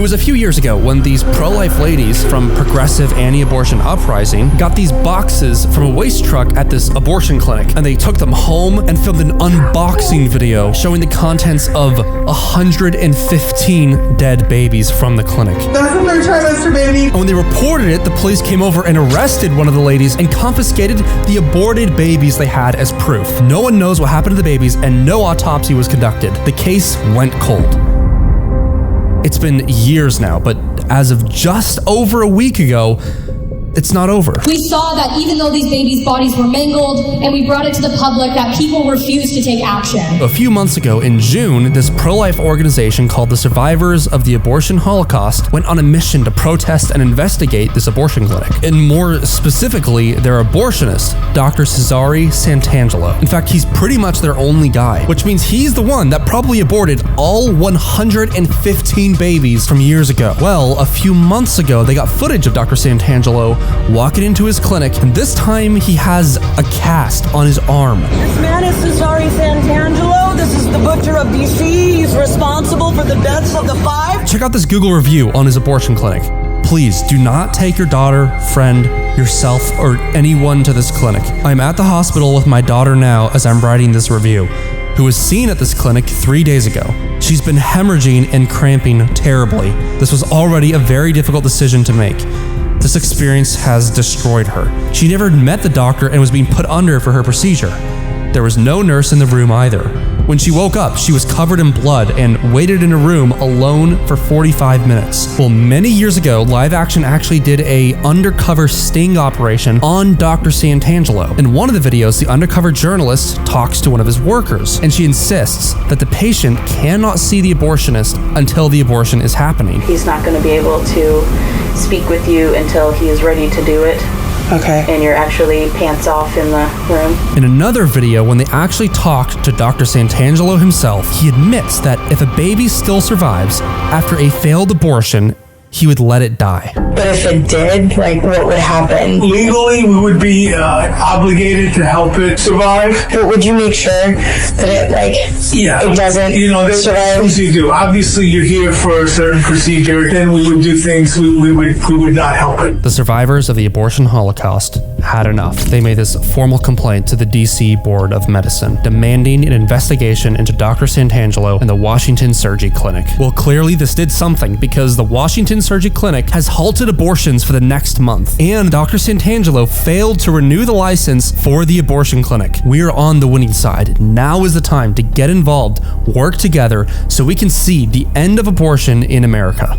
was a few years ago when these pro-life ladies from Progressive Anti-Abortion Uprising got these boxes from a waste truck at this abortion clinic, and they took them home and filmed an unboxing video showing the contents of 115 dead babies from the clinic. That's a third trimester baby. And when they reported it, the police came over and arrested one of the ladies and confiscated the aborted babies they had as proof. No one knows what happened to the babies, and no autopsy was conducted. The case went cold. It's been years now, but as of just over a week ago, it's not over. We saw that even though these babies' bodies were mangled and we brought it to the public, that people refused to take action. A few months ago, in June, this pro-life organization called the Survivors of the Abortion Holocaust went on a mission to protest and investigate this abortion clinic. And more specifically, their abortionist, Dr. Cesare Santangelo. In fact, he's pretty much their only guy, which means he's the one that probably aborted all 115 babies from years ago. Well, a few months ago, they got footage of Dr. Santangelo walking into his clinic, and this time he has a cast on his arm. This man is Cesare Santangelo. This is the butcher of DC. He's responsible for the deaths of the 5. Check out this Google review on his abortion clinic. Please do not take your daughter, friend, yourself, or anyone to this clinic. I'm at the hospital with my daughter now as I'm writing this review, who was seen at this clinic 3 days ago. She's been hemorrhaging and cramping terribly. This was already a very difficult decision to make. This experience has destroyed her. She never met the doctor and was being put under for her procedure. There was no nurse in the room either. When she woke up, she was covered in blood and waited in a room alone for 45 minutes. Well, many years ago, Live Action actually did a undercover sting operation on Dr. Santangelo. In one of the videos, the undercover journalist talks to one of his workers, and she insists that the patient cannot see the abortionist until the abortion is happening. He's not going to be able to speak with you until he is ready to do it. Okay. And you're actually pants off in the room. In another video, when they actually talked to Dr. Santangelo himself, he admits that if a baby still survives after a failed abortion, he would let it die. But if it did, like, what would happen? Legally, we would be obligated to help it survive. But would you make sure that it, like, it doesn't survive? Things you do. Obviously, you're here for a certain procedure. Then we would do things we would not help it. The survivors of the abortion Holocaust had enough. They made this formal complaint to the DC Board of Medicine, demanding an investigation into Dr. Santangelo and the Washington Surgi-Clinic. Well, clearly this did something, because the Washington Surgi-Clinic has halted abortions for the next month, and Dr. Santangelo failed to renew the license for the abortion clinic. We are on the winning side. Now is the time to get involved, work together, so we can see the end of abortion in America.